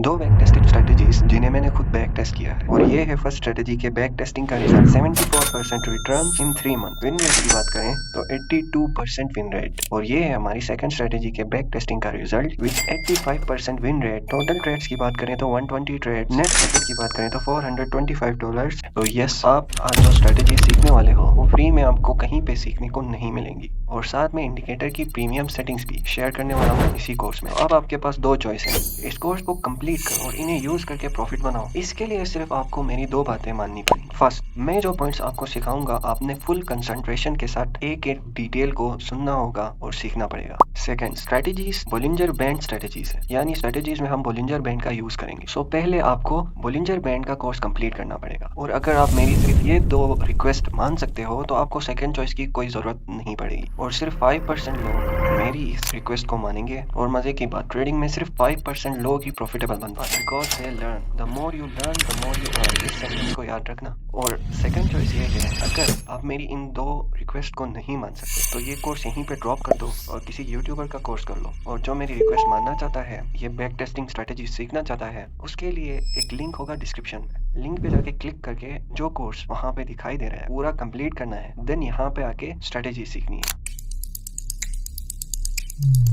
दो back tested strategies जिन्हें मैंने खुद बैक टेस्ट किया है और ये है फर्स्ट स्ट्रेटेजी के बैक टेस्टिंग का रिजल्ट 74% रिटर्न इन 3 मंथ। विन रेट की बात करें तो 82% विन रेट और ये है हमारी सेकंड स्ट्रेटेजी के बैक टेस्टिंग का result with 85% win rate. Total trades की बात करें तो 120 ट्रेड, नेट प्रॉफिट की बात करें तो $425। तो यस, आप आज जो स्ट्रेटेजी सीखने वाले हो वो फ्री में आपको कहीं पे सीखने को नहीं मिलेंगी और साथ में इंडिकेटर की प्रीमियम सेटिंग्स भी शेयर करने वाला हूँ इसी कोर्स में। अब आपके पास दो चॉइस है, इस कोर्स को कंप्लीट करो और इन्हें यूज करके प्रॉफिट बनाओ। इसके लिए सिर्फ आपको मेरी दो बातें माननी पड़ेंगी। फर्स्ट, मैं जो पॉइंट्स आपको सिखाऊंगा आपने फुल कंसंट्रेशन के साथ एक एक डिटेल को सुनना होगा और सीखना पड़ेगा। Second, strategies Bollinger band strategies है, यानी स्ट्रेटेजीज में हम बोलिंजर बैंड का यूज करेंगे। सो पहले आपको बोलिंजर बैंड का कोर्स कंप्लीट करना पड़ेगा और अगर आप मेरी सिर्फ ये दो रिक्वेस्ट मान सकते हो तो आपको सेकंड चॉइस की कोई जरूरत नहीं पड़ेगी और सिर्फ 5% लोग मेरी इस रिक्वेस्ट को मानेंगे। और मजे की बात, ट्रेडिंग में सिर्फ 5% लोग ही प्रॉफिटेबल बन पाते हैं। Because they learn, the more you learn the more you earn. इस सेंटेंस को याद रखना। और सेकंड चॉइस ये है, अगर आप मेरी इन दो रिक्वेस्ट को नहीं मान सकते तो ये कोर्स यहीं पे ड्रॉप कर दो और किसी यूट्यूबर का कोर्स कर लो। और जो मेरी रिक्वेस्ट मानना चाहता है, ये बैक टेस्टिंग स्ट्रेटेजी सीखना चाहता है, उसके लिए एक लिंक होगा डिस्क्रिप्शन में। लिंक पे जाके क्लिक करके जो कोर्स वहां पे दिखाई दे रहा है पूरा कंप्लीट करना है, देन यहाँ पे आके स्ट्रेटेजी सीखनी है।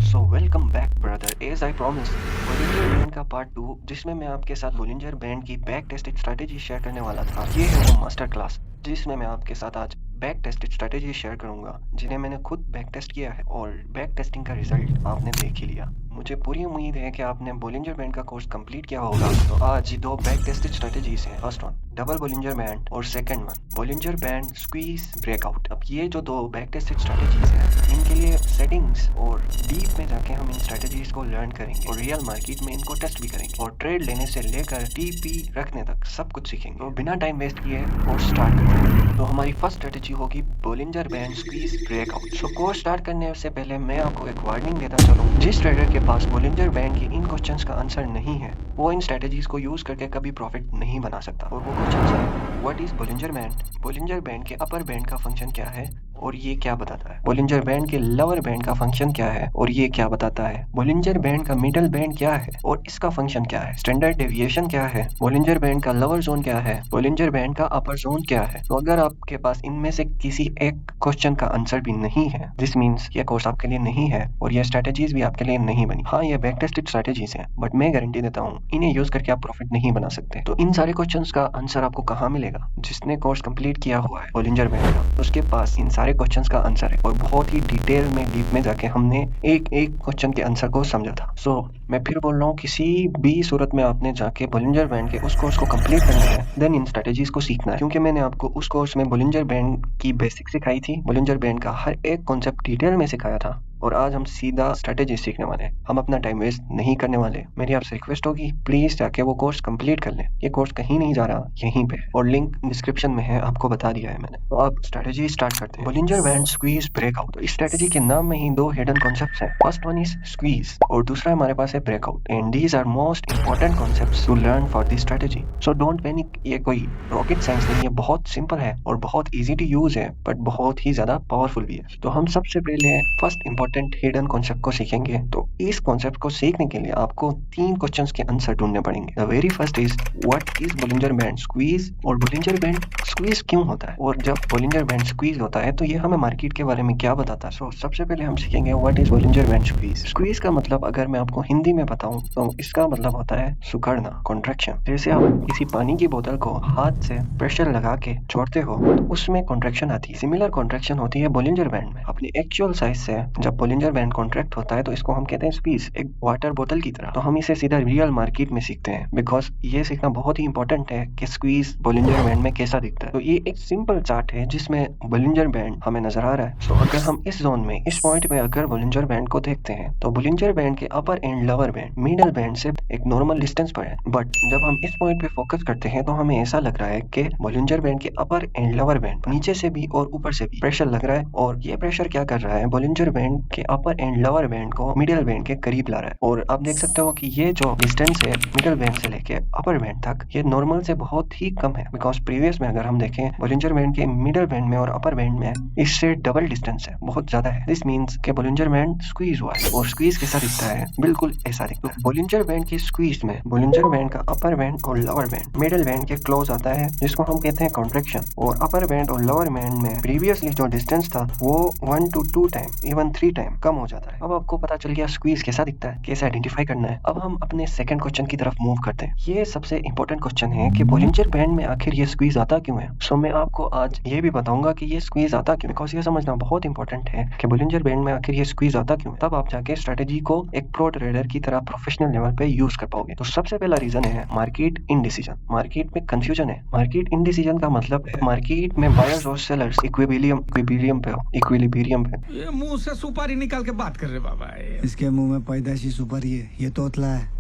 So welcome back brother, as I promise Bollinger band का पार्ट 2, जिसमें मैं आपके साथ बोलिंजर बैंड की बैक टेस्टेड स्ट्रेटेजी शेयर करने वाला था। ये है वो मास्टर क्लास जिसमें मैं आपके साथ आज बैक टेस्टेड स्ट्रेटेजी शेयर करूंगा जिन्हें मैंने खुद बैक टेस्ट किया है और बैक टेस्टिंग का रिजल्ट आपने देख ही लिया। मुझे पूरी उम्मीद है कि आपने बोलिंजर बैंड का कोर्स कंप्लीट किया होगा। तो आज दो बैक टेस्टेड स्ट्रेटेजीज हैं। First one double Bollinger band और second one Bollinger band squeeze breakout. अब ये जो दो बैक टेस्टेड स्ट्रेटेजीज हैं, इनके लिए सेटिंग्स और डीप में जाके हम इन स्ट्रेटेजीज को लर्न करेंगे और रियल मार्केट में इनको टेस्ट भी करेंगे और ट्रेड लेने से लेकर टीपी रखने तक सब कुछ सीखेंगे। तो बिना टाइम वेस्ट किए कोर्स स्टार्ट करते हैं। तो हमारी फर्स्ट स्ट्रेटेजी होगी बोलिंजर बैंड स्क्वीज ब्रेकआउट। सो कोर्स स्टार्ट करने से पहले मैं आपको एक वार्निंग देता चलूं, जिस ट्रेडर के पास बोलिंजर बैंड के इन क्वेश्चंस का आंसर नहीं है वो इन स्ट्रेटेजीज को यूज करके कभी प्रॉफिट नहीं बना सकता। और वो क्वेश्चंस है, what is Bollinger band, Bollinger band के अपर बैंड का फंक्शन क्या है और ये क्या बताता है, बोलिंजर बैंड के लोअर बैंड का फंक्शन क्या है और ये क्या बताता है, बोलिंजर बैंड का मिडिल बैंड क्या है और इसका फंक्शन क्या है, स्टैंडर्ड डेविएशन क्या है, बोलिंजर बैंड का लोअर जोन क्या है, बोलिंजर बैंड का अपर जोन क्या है। तो अगर आपके पास इनमें से किसी एक क्वेश्चन का आंसर भी नहीं है, दिस मीन्स ये कोर्स आपके लिए नहीं है और ये स्ट्रेटेजीज भी आपके लिए नहीं बनी। हाँ, ये बैक टेस्टेड स्ट्रेटेजीज हैं, बट मैं गारंटी देता हूँ इन्हें यूज करके आप प्रॉफिट नहीं बना सकते। तो इन सारे क्वेश्चंस का आंसर आपको कहाँ मिलेगा? जिसने कोर्स कंप्लीट किया हुआ है बोलिंजर बैंड का, उसके पास इन सारे क्वेश्चंस का आंसर है और बहुत ही डिटेल में डीप में जाके हमने एक एक क्वेश्चन के आंसर को समझा था। सो मैं फिर बोल रहा हूँ, किसी भी सूरत में आपने जाके बोलिंजर बैंड के उस कोर्स को कंप्लीट करना है, देन इन स्ट्रेटेजीज को सीखना है। क्योंकि मैंने आपको उस कोर्स में बोलिंजर बैंड की बेसिक सिखाई थी, बोलिंजर बैंड का हर एक कॉन्सेप्ट डिटेल में सिखाया था और आज हम सीधा स्ट्रेटेजी सीखने वाले हैं। हम अपना टाइम वेस्ट नहीं करने वाले। मेरी आपसे रिक्वेस्ट होगी, प्लीज जाके वो कोर्स कंप्लीट कर लें। ये कोर्स कहीं नहीं जा रहा, यहीं पे और लिंक डिस्क्रिप्शन में है, आपको बता दिया है मैंने। तो अब स्ट्रेटेजी स्टार्ट करते हैं। Bollinger band squeeze breakout. तो इस स्ट्रेटेजी के नाम में ही दो हिडन कॉन्सेप्ट्स हैं। फर्स्ट वन इज स्क्वीज और दूसरा हमारे पास है breakout, and these are most important concepts to learn for this strategy. So don't panic, ये कोई रॉकेट साइंस नहीं है, बहुत सिंपल है और बहुत ईजी टू यूज है, बट बहुत ही ज्यादा पावरफुल भी है। तो हम सबसे पहले फर्स्ट इंपॉर्टेंट हिडन कॉन्सेप्ट को सीखेंगे। तो इस कॉन्सेप्ट को सीखने के लिए आपको तीन क्वेश्चंस के आंसर ढूंढने पड़ेंगे। The very first is what is Bollinger band squeeze और बोलिंजर बैंड स्क्वीज क्यों होता है और जब बोलिंजर बैंड स्क्वीज होता है तो ये हमें मार्केट के बारे में क्या बताता है। सो सबसे पहले हम सीखेंगे what is Bollinger band squeeze. Squeeze का मतलब अगर मैं आपको हिंदी में बताऊं तो इसका मतलब होता है सुखाड़ना, कॉन्ट्रैक्शन। जैसे आप किसी पानी की बोतल को हाथ से प्रेशर लगा के छोड़ते हो तो उसमें कॉन्ट्रैक्शन आती है। सिमिलर कॉन्ट्रैक्शन होती है बोलिंजर बैंड में। अपनी एक्चुअल साइज से जब बोलिंजर बैंड कॉन्ट्रैक्ट होता है तो इसको हम कहते हैं स्क्वीज, एक वाटर बोतल की तरह। तो हम इसे सीधा रियल मार्केट में सीखते हैं बिकॉज ये सीखना बहुत ही इंपॉर्टेंट है कि स्क्वीज बोलिंजर बैंड में कैसा दिखता है। तो ये एक सिंपल चार्ट है जिसमें बोलिंजर बैंड हमें नजर आ रहा है। तो अगर हम इस जोन में, इस पॉइंट में अगर बोलिंजर बैंड को देखते हैं तो बोलिंजर बैंड के upper and lower band middle band से एक नॉर्मल डिस्टेंस पर है। बट जब हम इस पॉइंट पे फोकस करते हैं तो हमें ऐसा लग रहा है कि बोलिंजर बैंड के अपर एंड लोअर बैंड नीचे से भी और ऊपर से भी प्रेशर लग रहा है और ये प्रेशर क्या कर रहा है, बोलिंजर बैंड कि अपर एंड लोअर बैंड को मिडिल बैंड के करीब ला रहा है। और आप देख सकते हो कि ये जो डिस्टेंस है मिडिल बैंड से लेके अपर बैंड तक, ये नॉर्मल से बहुत ही कम है। बिकॉज प्रीवियस में अगर हम देखें बोलिंजर बैंड के मिडिल बैंड में और अपर बैंड में इससे डबल डिस्टेंस है, बहुत ज्यादा है। दिस मीन्स के बोलिंजर बैंड स्क्वीज हुआ है। और स्क्वीज कैसा दिखता है? बिल्कुल ऐसा दिखता है। बोलिंजर बैंड की स्क्वीज में बोलिंजर बैंड का अपर बैंड और लोअर बैंड मिडिल बैंड के क्लोज आता है, जिसको हम कहते हैं कॉन्ट्रैक्शन। और अपर बैंड और लोअर बैंड में प्रीवियसली जो डिस्टेंस था वो 1 to 2 टाइम, इवन 3 टाइम कम हो जाता है। अब आपको पता चल गया स्क्वीज कैसा दिखता है, कैसे आइडेंटिफाई करना है। अब हम अपने सेकंड क्वेश्चन की तरफ मूव करते हैं। ये सबसे इंपॉर्टेंट क्वेश्चन है कि बोलिंजर बैंड में आखिर ये स्क्वीज आता क्यों है। सो मैं आपको आज ये भी बताऊंगा कि ये स्क्वीज आता क्यों, बिकॉज ये समझना बहुत इंपॉर्टेंट है कि बोलिंजर बैंड में आखिर ये स्क्वीज आता क्यों है। तब आप जाके स्ट्रेटेजी को एक प्रो ट्रेडर की तरह प्रोफेशनल लेवल पे यूज कर पाओगे। तो सबसे पहला रीजन है मार्केट इनडिसीजन। मार्केट में कंफ्यूजन है। मार्केट इनडिसीजन का मतलब है मार्केट में बायर्स और सेलर्स इक्विलिब्रियम पे। ये मुंह से सुपारी निकाल के बात कर रहे बाबा। इसके मुंह में पैदाइशी सुपारी है, ये तोतला है।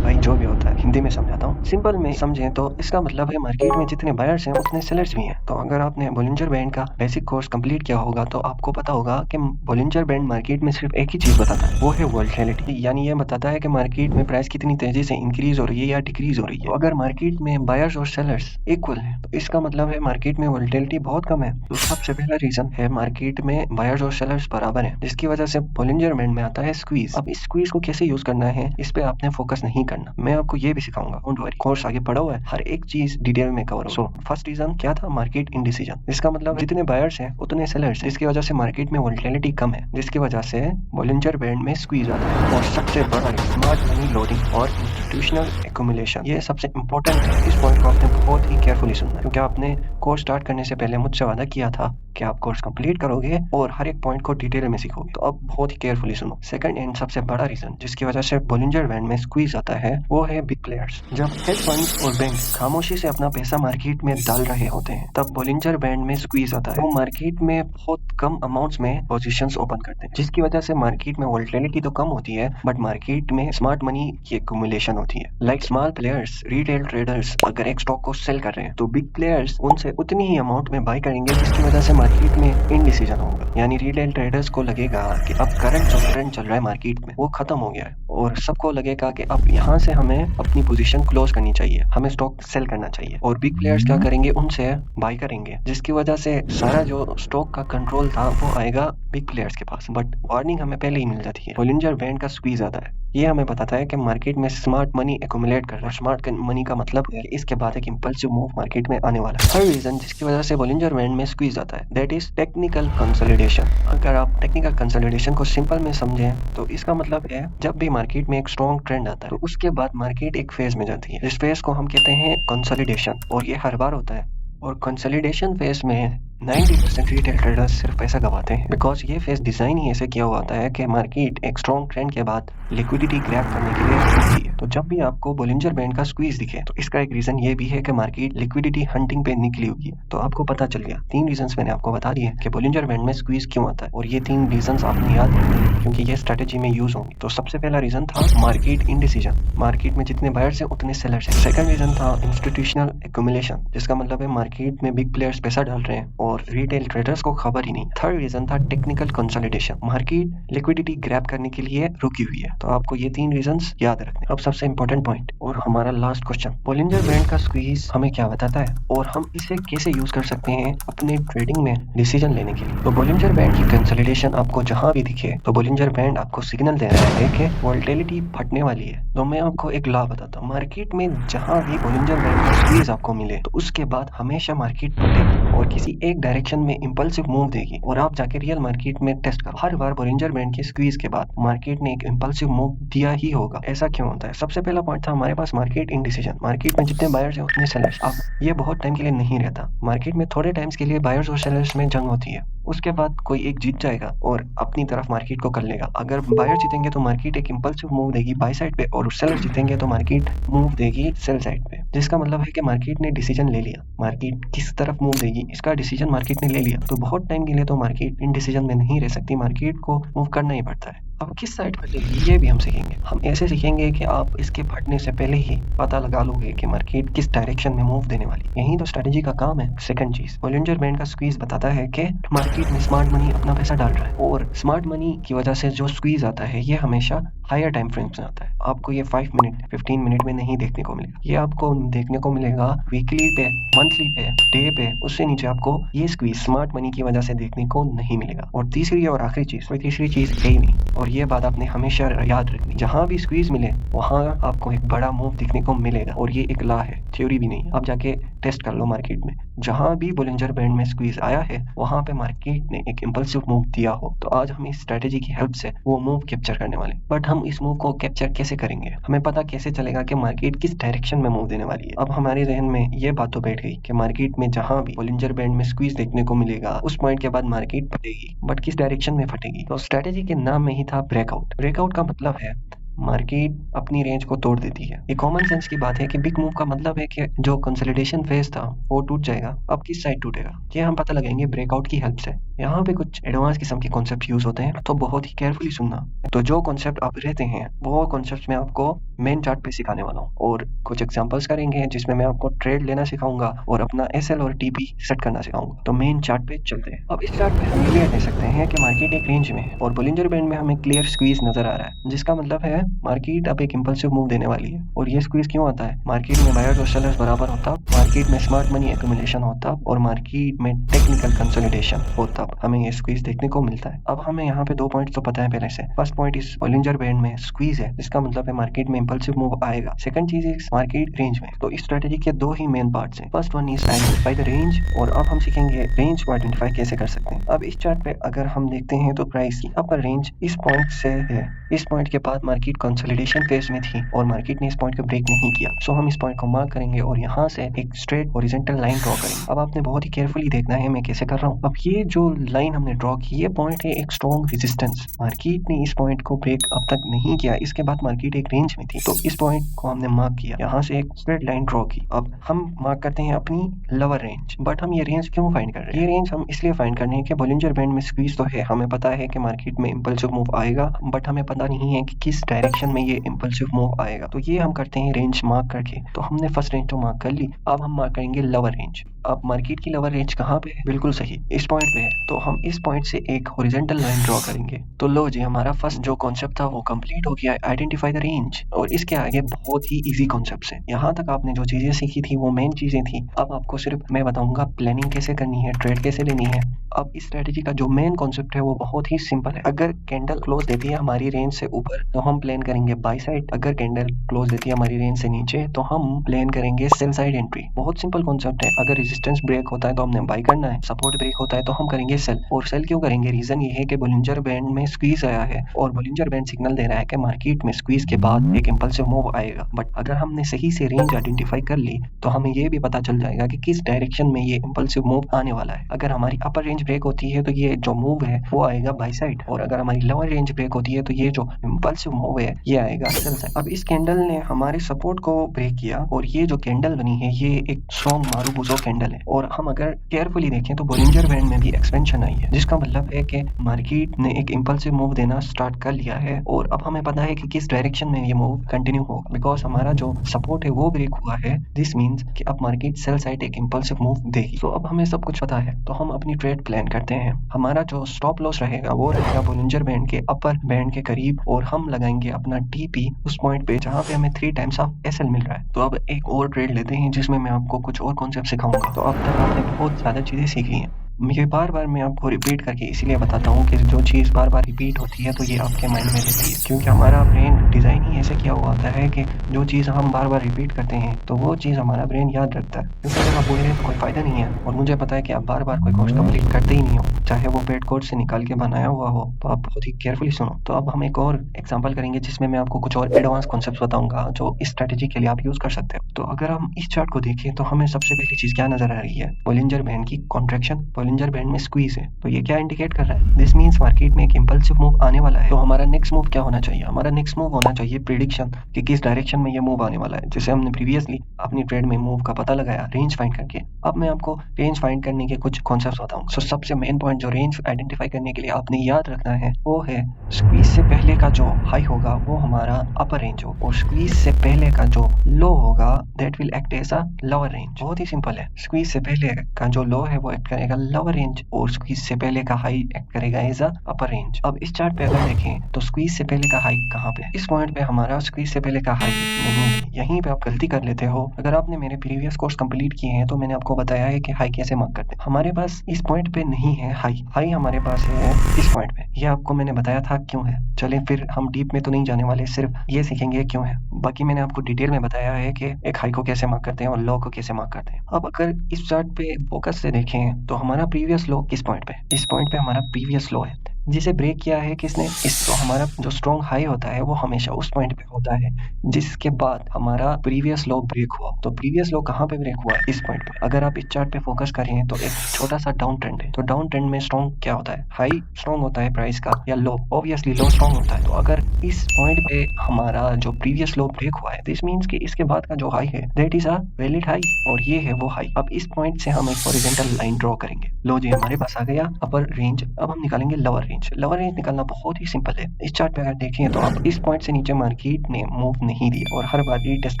भाई जो भी होता है हिंदी में समझाता हूँ। सिंपल में समझें तो इसका मतलब है मार्केट में जितने बायर्स हैं उतने सेलर्स भी हैं। तो अगर आपने बोलिंजर बैंड का बेसिक कोर्स कंप्लीट किया होगा तो आपको पता होगा कि बोलिंजर बैंड मार्केट में सिर्फ एक ही चीज बताता है, वो है वोलेटिलिटी। यानी ये बताता है कि मार्केट में प्राइस कितनी तेजी से इंक्रीज हो रही है या डिक्रीज हो रही है। तो अगर मार्केट में बायर्स और सेलर्स इक्वल है तो इसका मतलब है मार्केट में वोलेटिलिटी बहुत कम है। तो सबसे पहला रीजन है मार्केट में बायर्स और सेलर्स बराबर है, जिसकी वजह से बोलिंजर बैंड में आता है स्क्वीज। अब इस स्क्वीज को कैसे यूज करना है इस पे आपने फोकस नहीं करना, मैं आपको ये भी सिखाऊंगा। डोंट वरी, कोर्स आगे पढ़ा हुआ है, हर एक चीज डिटेल में कवर हो। सो फर्स्ट रीजन क्या था? Market indecision. इसका मतलब जितने बायर्स हैं उतने सेलर्स, जिसकी वजह से मार्केट में वोलेटिलिटी कम है, जिसकी वजह से बोलिंजर बैंड में स्क्वीज आता है। और सबसे बड़ा स्मार्ट मनी लोडिंग और इंस्टीट्यूशनल एक्यूमुलेशन, ये सबसे इंपॉर्टेंट है। इस पॉइंट को आपने बहुत ही केयरफुली सुनना है, क्योंकि आपने कोर्स स्टार्ट करने से पहले मुझसे वादा किया था कि आप कोर्स कंप्लीट करोगे और हर एक पॉइंट को डिटेल में सीखोगे। तो अब बहुत ही केयरफुली सुनो। सेकंड एंड सबसे बड़ा रीजन जिसकी वजह से बोलिंजर बैंड में स्क्वीज आता है वो है बिग प्लेयर्स। जब हेज फंड्स और बैंक खामोशी से अपना पैसा मार्केट में डाल रहे होते हैं तब बोलिंजर बैंड में स्क्वीज आता है। वो मार्केट में बहुत कम अमाउंट्स में पोजीशंस ओपन करते हैं, जिसकी वजह से मार्केट में वोलेटिलिटी तो कम होती है बट मार्केट में स्मार्ट मनी की एक्यूमुलेशन होती है। Like small players, retail traders अगर एक स्टॉक को सेल कर रहे हैं तो बिग प्लेयर्स उनसे उतनी ही अमाउंट में बाय करेंगे, जिसकी वजह से मार्केट में इनडिसीजन होगा। यानी रिटेल ट्रेडर्स को लगेगा कि अब करंट जो ट्रेंड चल रहा है मार्केट में वो खत्म हो गया है, और सबको लगेगा कि अब यहाँ से हमें अपनी पोजीशन क्लोज करनी चाहिए, हमें स्टॉक सेल करना चाहिए। और बिग प्लेयर्स क्या करेंगे? उनसे बाय करेंगे, जिसकी वजह से सारा जो स्टॉक का कंट्रोल था वो आएगा बिग प्लेयर्स के पास। बट वार्निंग हमें पहले ही मिल जाती है, बोलिंजर बैंड का स्क्वीज आता है। ये हमें बताता है कि मार्केट में स्मार्ट मनी एक्यूमुलेट कर रहा है। स्मार्ट मनी का मतलब है कि इसके बाद एक इंपल्सिव मूव मार्केट में आने वाला है। थर्ड रीजन जिसकी वजह से बोलिंजर बैंड में स्क्वीज आता है दैट इज टेक्निकल कंसोलिडेशन। अगर आप टेक्निकल कंसोलिडेशन को सिंपल में समझें तो इसका मतलब है जब भी मार्केट में एक स्ट्रॉन्ग ट्रेंड आता है तो उसके बाद मार्केट एक फेज में जाती है। इस फेज को हम कहते हैं कंसोलिडेशन, और ये हर बार होता है। और कंसोलिडेशन फेज में 90% रिटेल ट्रेडर्स सिर्फ पैसा गवाते हैं, बिकॉज ये फेज डिजाइन ही ऐसे किया हुआ होता है कि मार्केट एक स्ट्रॉन्ग ट्रेंड के बाद लिक्विडिटी ग्रैब करने के लिए रुकती है। तो जब भी आपको बोलिंजर बैंड का स्क्वीज दिखे तो इसका एक रीजन ये भी है कि मार्केट लिक्विडिटी हंटिंग पे निकली हुई है। तो आपको पता चल गया, 3 रीजंस मैंने आपको बता दिए कि बोलिंजर बैंड में स्क्वीज क्यों आता है, और ये 3 रीजंस आपने याद रखने क्योंकि ये स्ट्रेटेजी में यूज होंगे। तो सबसे पहला रीजन था मार्केट इनडिसीजन, मार्केट में जितने बायर्स हैं उतने सेलर्स हैं। सेकंड रीजन था इंस्टीट्यूशनल एक्यूमुलेशन, जिसका मतलब है मार्केट में बिग प्लेयर्स पैसा डाल रहे हैं और रिटेल ट्रेडर्स को खबर ही नहीं। थर्ड रीजन था technical consolidation, market liquidity grab करने के लिए रुकी हुई है। तो आपको ये 3 रीजंस याद रखने। अब सबसे इंपॉर्टेंट पॉइंट और हमारा लास्ट क्वेश्चन, बोलिंजर बैंड का स्क्वीज हमें क्या बताता है और हम इसे कैसे यूज कर सकते हैं अपने ट्रेडिंग में डिसीजन लेने के लिए। तो बोलिंजर बैंड की कंसोलिडेशन आपको जहां भी दिखे तो बोलिंजर बैंड आपको सिग्नल दे रहा है कि वोलेटिलिटी फटने वाली है। तो मैं आपको एक लॉ बताता हूँ, मार्केट में जहां भी बोलिंजर बैंड का स्क्वीज आपको मिले तो उसके बाद हमेशा मार्केट फटेगी और किसी एक डायरेक्शन में इंपल्सिव मूव देगी, और आप जाके रियल मार्केट में टेस्ट करो। हर बार बोलिंजर बैंड के स्क्वीज के बाद मार्केट ने एक इंपल्सिव मूव दिया ही होगा। ऐसा क्यों होता है? सबसे पहला पॉइंट था हमारे पास मार्केट इनडिसीजन। मार्केट में जितने बायर्स हैं उतने सेलर्स। अब ये बहुत टाइम के लिए नहीं रहता, मार्केट में थोड़े टाइम्स के लिए बायर्स और सेलर्स में जंग होती है, उसके बाद कोई एक जीत जाएगा और अपनी तरफ मार्केट को कर लेगा। अगर बायर जीतेंगे तो मार्केट एक इंपल्सिव मूव देगी बाय साइड पे, और सेलर जीतेंगे तो मार्केट मूव देगी सेल साइड पे, जिसका मतलब है कि मार्केट ने डिसीजन ले लिया। मार्केट किस तरफ मूव देगी इसका डिसीजन मार्केट ने ले लिया। तो बहुत टाइम के लिए तो मार्केट इन डिसीजन में नहीं रह सकती, मार्केट को मूव करना ही पड़ता है। अब किस साइड फटेगी ये भी हम सीखेंगे। हम ऐसे सीखेंगे कि आप इसके फटने से पहले ही पता लगा लोगे कि मार्केट किस डायरेक्शन में मूव देने वाली है। यही तो स्ट्रेटेजी का काम है। सेकंड चीज, बॉलिंजर बैंड का स्क्वीज बताता है कि मार्केट में स्मार्ट मनी अपना पैसा डाल रहा है और स्मार्ट मनी की वजह से जो स्क्वीज आता है ये हमेशा हायर टाइम फ्रेम्स में आता है। आपको ये 5 मिनट 15 मिनट में नहीं देखने को मिलेगा। ये आपको देखने को मिलेगा वीकली पे, मंथली पे, डे पे, उससे नीचे आपको ये स्क्वीज स्मार्ट मनी की वजह से देखने को नहीं मिलेगा। और तीसरी और आखिरी चीज, कोई तीसरी चीज है ही नहीं, और ये बात आपने हमेशा याद रखनी, जहां भी स्क्वीज मिले वहां आपको एक बड़ा मूव दिखने को मिलेगा। और ये एक लॉ है, थ्योरी भी नहीं है। आप जाके टेस्ट कर लो मार्केट में, जहां भी बोलिंजर बैंड में स्क्वीज आया है वहां पे मार्केट ने एक इंपल्सिव मूव दिया हो। तो आज हम इस स्ट्रेटेजी की हेल्प से वो मूव कैप्चर करने वाले। बट हम इस मूव को कैप्चर कैसे करेंगे? हमें पता कैसे चलेगा कि मार्केट किस डायरेक्शन में मूव देने वाली है? अब हमारे जहन में ये बात तो बैठ गई कि मार्केट में जहां भी बोलिंजर बैंड में स्क्वीज देखने को मिलेगा उस पॉइंट के बाद मार्केट फटेगी। बट किस डायरेक्शन में फटेगी? तो स्ट्रेटेजी के नाम में ही था ब्रेकआउट। ब्रेकआउट का मतलब है मार्केट अपनी रेंज को तोड़ देती है। ये कॉमन सेंस की बात है कि बिग मूव का मतलब है कि जो कंसोलिडेशन फेज था वो टूट जाएगा। अब किस साइड टूटेगा ये हम पता लगाएंगे ब्रेकआउट की हेल्प से। यहाँ पे कुछ एडवांस किस्म के कॉन्सेप्ट यूज होते हैं, तो बहुत ही केयरफुली सुनना। तो जो कॉन्सेप्ट आप रहते हैं वो कॉन्सेप्ट मैं आपको मेन चार्ट पे सिखाने वाला हूँ, और कुछ एग्जांपल्स करेंगे जिसमें मैं आपको ट्रेड लेना सिखाऊंगा और अपना एसएल और टीपी सेट करना सिखाऊंगा। तो मेन चार्ट पे चलते हैं। अब इस चार्ट पे हम क्लियर देख सकते हैं कि मार्केट एक रेंज में है और बोलिंजर बैंड में हमें क्लियर स्क्वीज नजर आ रहा है, जिसका मतलब है मार्केट अब एक इंपल्सिव मूव देने वाली है। और ये स्क्वीज क्यों आता है? मार्केट में बायर्स और सेलर्स बराबर होता, मार्केट में स्मार्ट मनी एक्यूमुलेशन होता और मार्केट में टेक्निकल कंसोलिडेशन होता, हमें ये स्क्वीज देखने को मिलता है। अब हमें यहाँ पे 2 पॉइंट तो पता है पहले से। फर्स्ट पॉइंट इस बोलिंजर बैंड में स्क्वीज है, जिसका मतलब है मार्केट में इंपल्सिव मूव आएगा। सेकंड चीज इस मार्केट रेंज में। तो इस स्ट्रेटेजी के 2 ही मेन पार्ट्स हैं। First one is identify the range, और अब हम सीखेंगे रेंज को आइडेंटिफाई कैसे कर सकते हैं। अब इस चार्ट पे अगर हम देखते हैं तो प्राइस की अपर रेंज इस पॉइंट से है। इस पॉइंट के बाद मार्केट कंसोलिडेशन फेज में थी और मार्केट ने इस पॉइंट को ब्रेक नहीं किया। सो हम इस पॉइंट को मार्क करेंगे और यहाँ से एक स्ट्रेट हॉरिजॉन्टल लाइन ड्रॉ करेंगे। अब आपने बहुत ही केयरफुली देखना है मैं कैसे कर रहा हूँ। अब ये जो लाइन हमने ड्रॉ की, ये पॉइंट है एक स्ट्रॉन्ग रेजिस्टेंस। मार्केट ने इस पॉइंट को ब्रेक अब तक नहीं किया, इसके बाद मार्केट एक रेंज में थी, तो इस पॉइंट को हमने मार्क किया, यहाँ से एक स्ट्रेट लाइन ड्रॉ की। अब हम मार्क करते हैं अपनी लोअर रेंज। बट हम ये रेंज क्यों फाइंड कर रहे हैं? ये रेंज हम इसलिए फाइंड करने हैं कि बोलिंजर बैंड में स्क्वीज तो है, हमें पता है कि मार्केट में इंपल्सिव मूव आएगा, बट हमें पता नहीं है कि किस डायरेक्शन में ये इंपल्सिव मूव आएगा। तो ये हम करते हैं रेंज मार्क करके। तो हमने फर्स्ट रेंज तो मार्क कर ली, अब हम मार्क करेंगे लोअर रेंज। अब मार्केट की लोअर रेंज कहाँ पे है? बिल्कुल सही, इस पॉइंट पे है। तो हम इस पॉइंट से एक हॉरिजॉन्टल लाइन ड्रॉ करेंगे। तो लो जी, हमारा फर्स्ट जो कॉन्सेप्ट था वो कंप्लीट हो गया, आइडेंटिफाई द रेंज। और इसके आगे बहुत ही इजी कॉन्सेप्ट्स हैं। यहाँ तक आपने जो चीजें सीखी थी वो मेन चीजें थी। अब आपको सिर्फ मैं बताऊंगा प्लानिंग कैसे करनी है, ट्रेड कैसे लेनी है। अब इस स्ट्रेटेजी का जो मेन कॉन्सेप्ट है वो बहुत ही सिंपल है। अगर कैंडल क्लोज देती है हमारी रेंज से ऊपर तो हम प्लान करेंगे बाय साइड। अगर कैंडल क्लोज देती है हमारी रेंज से नीचे तो हम प्लान करेंगे सेल साइड एंट्री। बहुत सिंपल कॉन्सेप्ट है। अगर रेजिस्टेंस ब्रेक होता है तो हमने बाय करना है, सपोर्ट ब्रेक होता है तो हम करेंगे सेल। और सेल क्यों करेंगे? रीजन ये है कि बोलिंजर बैंड में स्क्वीज आया है और बोलिंजर बैंड सिग्नल दे रहा है कि मार्केट में स्क्वीज के बाद एक इंपल्सिव मूव आएगा। बट अगर हमने सही से रेंज आइडेंटिफाई कर ली तो हमें ये भी पता चल जाएगा कि किस डायरेक्शन में ये इंपल्सिव मूव आने वाला है। अगर हमारी अपर रेंज ब्रेक होती है तो ये जो मूव है वो आएगा बाय साइड, और अगर हमारी लोअर रेंज ब्रेक होती है तो ये जो इंपल्सिव मूव है ये आएगा सेल साइड। अब इस कैंडल ने हमारे सपोर्ट को ब्रेक किया और ये जो कैंडल बनी है ये एक स्ट्रॉन्ग मारुबुजो कैंडल है। और हम अगर केयरफुली देखें तो बोलिंजर बैंड में भी एक्सपेंशन आई है, जिसका मतलब है कि मार्केट ने एक इंपल्सिव मूव देना स्टार्ट कर लिया है। और अब हमें पता है कि किस डायरेक्शन में ये मूव कंटिन्यू होगा, बिकॉज हमारा जो सपोर्ट है वो ब्रेक हुआ है। दिस मीन्स कि अब मार्केट सेल साइड एक इंपल्सिव मूव देगी। तो अब हमें सब कुछ पता है तो हम अपनी ट्रेड प्लान करते हैं। हमारा जो स्टॉप लॉस रहेगा वो रहेगा बोलिंजर बैंड के अपर बैंड के करीब, और हम लगाएंगे अपना टीपी उस पॉइंट पे जहाँ पे हमें 3 टाइम्स ऑफ एसएल मिल रहा है। तो अब एक और ट्रेड लेते हैं जिसमें मैं आपको कुछ और कॉन्सेप्ट सिखाऊंगा। तो अब तक आपने बहुत ज्यादा चीजें सीखी हैं। ये बार बार मैं आपको रिपीट करके इसलिए बताता हूँ कि जो चीज़ बार बार रिपीट होती है तो ये आपके माइंड में रहती है, क्योंकि हमारा ब्रेन डिज़ाइन ही ऐसे किया हुआ होता है कि जो चीज़ हम बार बार रिपीट करते हैं तो वो चीज़ हमारा ब्रेन याद रखता है। क्योंकि अगर आप बोल रहे हैं तो कोई फ़ायदा नहीं है, और मुझे पता है कि आप बार बार कोई कोर्स कंप्लीट करते ही नहीं हो, चाहे वो पेड कोर्स से निकाल के बनाया हुआ हो। तो आप बहुत ही केयरफुली सुनो। तो अब हम एक और एग्जाम्पल करेंगे जिसमें मैं आपको कुछ और एडवांस कॉन्सेप्ट बताऊंगा जो इस स्ट्रेटेजी के लिए आप यूज़ कर सकते हो। तो अगर हम इस चार्ट को देखें तो हमें सबसे पहली चीज़ क्या नजर आ रही है? बोलिंजर बैंड की कॉन्ट्रैक्शन। बोलिंजर बैंड में स्क्वीज है। तो ये क्या इंडिकेट कर रहा है? दिस मीन्स मार्केट में एक इंपल्सिव मूव आने वाला है। तो हमारा नेक्स्ट मूव क्या होना चाहिए? हमारा नेक्स्ट मूव होना चाहिए प्रिडिक्शन कि किस डायरेक्शन में ये मूव आने वाला है। जैसे हमने प्रीवियसली अपनी ट्रेड में मूव का पता लगाया रेंज फाइंड करके। अब मैं आपको रेंज फाइंड करने के कुछ कॉन्सेप्ट्स बताऊं। सो सबसे मेन पॉइंट जो रेंज आइडेंटिफाई करने के लिए आपने याद रखना है वो है स्क्वीज से पहले का जो हाई होगा वो हमारा अपर रेंज हो, और स्क्वीज से पहले का जो लो होगा that will act as a lower range. बहुत ही सिंपल है। स्क्वीज से पहले का जो लो है वो एक्ट करेगा लोअर रेंज, और स्क्वीज से पहले का हाई एक्ट करेगा एज अ अपर रेंज। अब इस चार्ट पे अगर देखें तो स्क्वीज से पहले का हाई कहाँ पे? इस पॉइंट पे हमारा स्क्वीज से पहले का हाई नहीं है। यहीं पे आप गलती कर लेते हो। अगर आपने मेरे प्रीवियस कोर्स कंप्लीट किए हैं तो मैंने आपको बताया है कि हाई कैसे मार्क करते हैं। हमारे पास इस पॉइंट पे नहीं है हाई। हाई हमारे पास है इस पॉइंट पे। ये आपको मैंने बताया था क्यों है। चलें फिर हम डीप में तो नहीं जाने वाले, सिर्फ ये सीखेंगे क्यों है। बाकी मैंने आपको डिटेल में बताया है कि एक हाई को कैसे मार्क करते हैं और लो को कैसे मार्क करते हैं। अब अगर इस चार्ट पे फोकस से देखें तो हमारा प्रीवियस लो किस पॉइंट पे? इस पॉइंट पे हमारा प्रीवियस लो है, जिसे ब्रेक किया है किसने? इस तो हमारा जो स्ट्रॉन्ग हाई होता है वो हमेशा उस पॉइंट पे होता है जिसके बाद हमारा प्रीवियस लो ब्रेक हुआ। तो प्रीवियस लो कहाँ पे ब्रेक हुआ? इस पॉइंट पे। अगर आप इस चार्ट पे फोकस करें तो एक छोटा सा डाउन ट्रेंड है। तो डाउन ट्रेंड में स्ट्रॉन्ग क्या होता है? हाई स्ट्रॉन्ग होता है प्राइस का, या लो? ऑब्वियसली लो स्ट्रॉन्ग होता है। तो अगर इस पॉइंट पे हमारा जो प्रीवियस लो ब्रेक हुआ है दिस मीन्स कि इसके बाद का जो हाई है that is a valid high, और ये है वो हाई। अब इस पॉइंट से हम एक हॉरिजॉन्टल लाइन ड्रॉ करेंगे। लो जी हमारे पास आ गया अपर रेंज। अब हम निकालेंगे लोअर रेंज। लोअर रेंज निकालना बहुत ही सिंपल है। इस चार्ट पे अगर देखें तो आप इस पॉइंट से नीचे मार्केट ने मूव नहीं दिया, और हर बार रीटेस्ट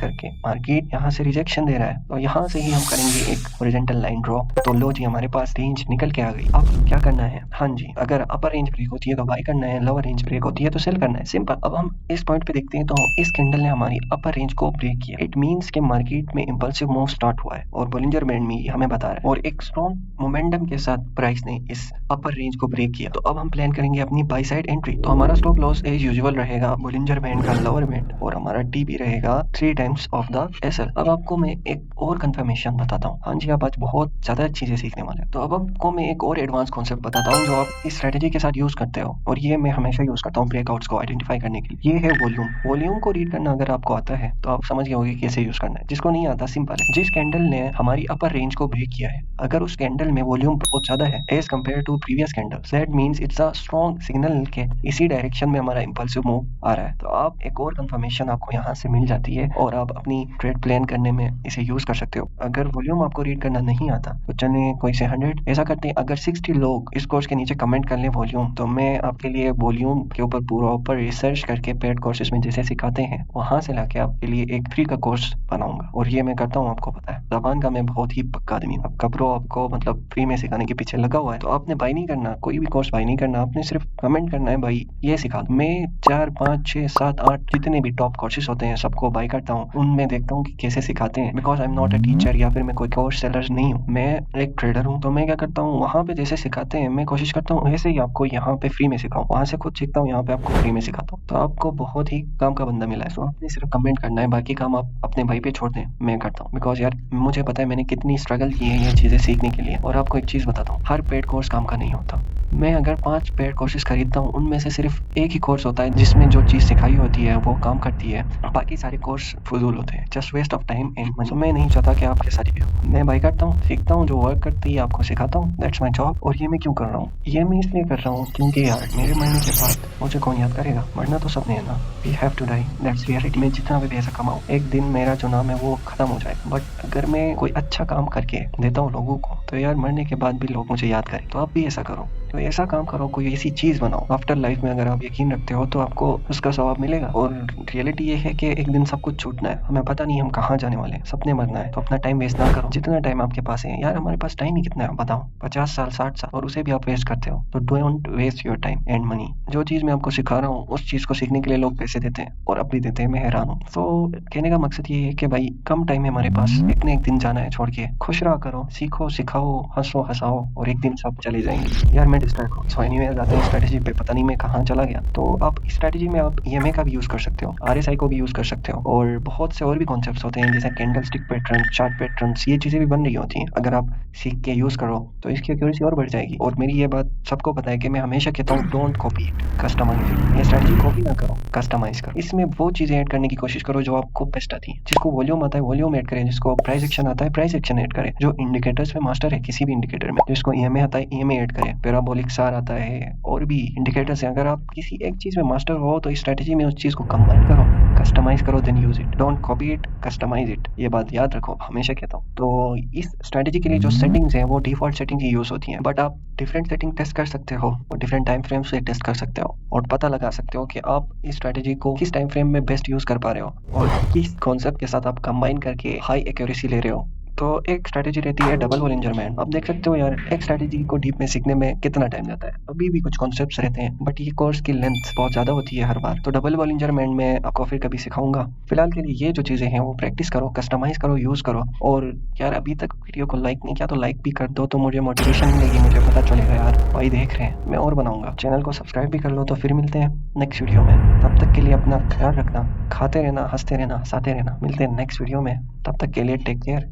करके मार्केट यहाँ से रिजेक्शन दे रहा है। तो यहाँ से ही हम करेंगे एक हॉरिजॉन्टल लाइन ड्रॉ। तो लो जी हमारे पास रेंज निकल के आ गई। अब क्या करना है? हाँ जी, अगर अपर रेंज ब्रेक होती है तो बाय करना है, लोअर रेंज ब्रेक होती है तो सेल करना है। सिंपल। अब हम इस पॉइंट पे देखते हैं तो इस कैंडल ने हमारी अपर रेंज को ब्रेक किया। इट मीन्स के मार्केट में इंपल्सिव मूव स्टार्ट हुआ है, और बोलिंजर बैंड में हमें बता रहा है, और एक स्ट्रॉन्ग मोमेंटम के साथ प्राइस ने इस अपर रेंज को ब्रेक किया। तो अब हम प्लान करेंगे अपनी बाय साइड एंट्री। तो हमारा स्टॉप लॉस एज यूजुअल रहेगा बोलिंजर बैंड का लोअर बैंड, और हमारा टीपी रहेगा 3 टाइम्स ऑफ द एसएल। अब आपको मैं एक और कंफर्मेशन बताता हूँ। हाँ जी, आप आज बहुत ज्यादा चीजें सीखने वाले हैं। तो अब आपको मैं एक और एडवांस कॉन्सेप्ट बताता हूँ जो आप इस स्ट्रेटेजी के साथ यूज करते हो, और ये मैं हमेशा यूज करता हूँ ब्रेकआउट्स को आइडेंटिफाई करने के लिए। ये है वॉल्यूम। वॉल्यूम को रीड करना अगर आपको आता है तो आप समझ गए होंगे कैसे यूज करना है। जिसको नहीं आता सिंपल है। जिस कैंडल ने हमारी अपर रेंज को ब्रेक किया है, अगर उस कैंडल में वॉल्यूम बहुत ज्यादा है as compare to previous candle, that means it's a strong signal के इसी डायरेक्शन में हमारा इंपल्सिव मूव आ रहा है। तो आप एक और कंफर्मेशन आपको यहाँ से मिल जाती है, और आप अपनी ट्रेड प्लान करने में इसे यूज कर सकते हो। अगर वॉल्यूम आपको रीड करना नहीं आता तो चलिए कोई से 100 ऐसा करते हैं। अगर 60 लोग इस कोर्स के नीचे कमेंट कर लें वॉल्यूम, तो मैं आपके लिए वॉल्यूम के ऊपर प्रॉपर रिसर्च करके पेड कोर्सेज में जैसे सिखाते हैं वहां से लाके आपके लिए एक फ्री का कोर्स बनाऊंगा। और ये मैं करता हूँ, आपको पता है जबान का मैं बहुत ही पक्का आदमी हूँ। आपका प्रो आपको मतलब फ्री में सिखाने के पीछे लगा हुआ है, तो आपने बाय नहीं करना, कोई भी कोर्स बाय नहीं करना। आपने सिर्फ कमेंट करना है भाई ये सिखा दो। मैं 4 5 6 7 8 जितने भी टॉप कोर्सेज होते हैं सबको बाय करता हूँ। उनमें देखता हूँ कि कैसे सिखाते हैं, because I am not a teacher या फिर मैं कोई कोर्स सेलर नहीं हूँ। मैं एक ट्रेडर हूँ। तो मैं क्या करता हूँ, वहाँ पे जैसे सिखाते हैं मैं कोशिश करता हूँ वैसे ही आपको यहाँ पे फ्री में सिखाऊं। वहाँ से खुद सीखता हूँ, यहाँ पे आपको फ्री में सिखाता हूँ। तो आपको बहुत ही काम का बंदा मिला है। तो आपने सिर्फ कमेंट करना है, बाकी काम आप अपने भाई पे छोड़ दें, मैं करता हूँ। बिकॉज यार मुझे पता है मैंने कितनी स्ट्रगल की है ये चीजें सीखने के लिए। और आपको एक चीज बताता हूँ, हर पेड कोर्स काम का नहीं होता। मैं अगर 5 पेड कोर्सेज खरीदता हूँ उनमें से सिर्फ एक ही कोर्स होता है जिसमें जो चीज सिखाई होती है वो काम करती है। बाकी सारे कोर्स फजूल होते हैं, just waste of time and money. तो मैं नहीं चाहता कि आपके साथ भी हो। मैं बाय करता हूँ, सीखता हूँ, जो वर्क करती है आपको सिखाता हूँ। That's my job. और ये मैं क्यों कर रहा हूँ? ये मैं इसलिए कर रहा हूँ क्योंकि यार मेरे मरने के बाद मुझे कौन याद करेगा? मरना तो सबने है ना। We have to die, that's reality. मैं जितना भी पैसा कमाऊँ एक दिन मेरा जो नाम है वो खत्म हो जाए। बट अगर मैं कोई अच्छा काम करके देता हूँ लोगों को तो यार मरने के बाद भी लोग मुझे याद करें। तो आप भी ऐसा करो, तो ऐसा काम करो, कोई ऐसी चीज बनाओ आफ्टर लाइफ में। अगर आप यकीन रखते हो तो आपको उसका सवाब मिलेगा। और रियलिटी ये है कि एक दिन सब कुछ छूटना है। हमें पता नहीं हम कहाँ जाने वाले हैं, सबने मरना है। तो अपना टाइम वेस्ट ना करो। जितना टाइम आपके पास है यार, हमारे पास टाइम ही कितना है बताओ? 50 साल 60 साल, और उसे भी आप वेस्ट करते हो। तो don't waste your time and money. जो चीज मैं आपको सिखा रहा हूँ उस चीज को सीखने के लिए लोग पैसे देते हैं, और अब भी देते हैं। मैं हैरान हूँ। तो कहने का मकसद ये है कि भाई कम टाइम है हमारे पास, एक न एक दिन जाना है छोड़ के। खुश रहा करो, सीखो सिखाओ, हंसो हंसाओ, और एक दिन सब चले जाएंगे। यार मैं मैं डिस्ट्रैक्ट हूँ। सो एनीवेज आते हैं स्ट्रेटेजी पे, पता नहीं मैं कहाँ चला गया। तो आप इस स्ट्रेटेजी में आप ईएमए का भी यूज़ कर सकते हो, आरएसआई को भी यूज़ कर सकते हो, और बहुत से और भी कॉन्सेप्ट्स होते हैं जैसे कैंडलस्टिक पैटर्न, चार्ट पैटर्न्स, ये चीज़ें भी बन रही होती हैं। अगर आप सीख के यूज़ करो तो इसकी एक्यूरेसी और बढ़ जाएगी। और मेरी ये बात सबको पता है कि मैं हमेशा कहता हूँ, don't copy it, customise it. ये स्ट्रेटेजी कॉपी ना करो, कस्टमाइज करो। इसमें वो चीज़ें ऐड करने की कोशिश करो जो आपको बेस्ट आती है। जिसको वॉल्यूम आता है वॉल्यूम ऐड करें, जिसको प्राइस एक्शन आता है प्राइस एक्शन ऐड करें, जो इंडिकेटर्स में मास्टर है किसी भी इंडिकेटर में, जिसको ईएमए आता है ईएमए ऐड करें, पैराबोलिक सार आता है, और भी इंडिकेटर्स हैं। अगर आप किसी एक चीज़ में मास्टर हो तो इस स्ट्रेटेजी में उस चीज़ को कंबाइन करो, कस्टमाइज करो, then use it. Don't copy it, customise it. ये बात याद रखो, हमेशा कहता हूँ। तो इस स्ट्रेटेजी के लिए जो सेटिंग्स हैं वो डिफॉल्ट सेटिंग ही यूज होती हैं, बट आप डिफरेंट सेटिंग टेस्ट कर सकते हो और डिफरेंट टाइम फ्रेम से टेस्ट कर सकते हो और पता लगा सकते हो कि आप इस स्ट्रेटेजी को किस टाइम फ्रेम में बेस्ट यूज कर पा रहे हो और किस कॉन्सेप्ट के साथ आप कंबाइन करके हाई एक्यूरेसी ले रहे हो। तो एक स्ट्रेटेजी रहती है डबल वॉलिंजर बैंड। आप देख सकते हो यार, एक स्ट्रेटेजी को डीप में सीखने में कितना टाइम जाता है। अभी भी कुछ कॉन्सेप्ट्स रहते हैं बट ये कोर्स की लेंथ बहुत ज़्यादा होती है हर बार। तो डबल वॉलिंजर बैंड में आपको फिर कभी सिखाऊंगा। फिलहाल के लिए ये जो चीज़ें हैं वो प्रैक्टिस करो, कस्टमाइज करो, यूज़ करो। और यार अभी तक वीडियो को लाइक नहीं किया तो लाइक भी कर दो, तो मुझे मोटिवेशन मिलेगी, मुझे पता चलेगा यार भाई देख रहे हैं, मैं और बनाऊंगा। चैनल को सब्सक्राइब भी कर लो। तो फिर मिलते हैं नेक्स्ट वीडियो में। तब तक के लिए अपना ख्याल रखना, खाते रहना, हंसते रहना, हंसाते रहना। मिलते हैं नेक्स्ट वीडियो में, तब तक के लिए टेक केयर।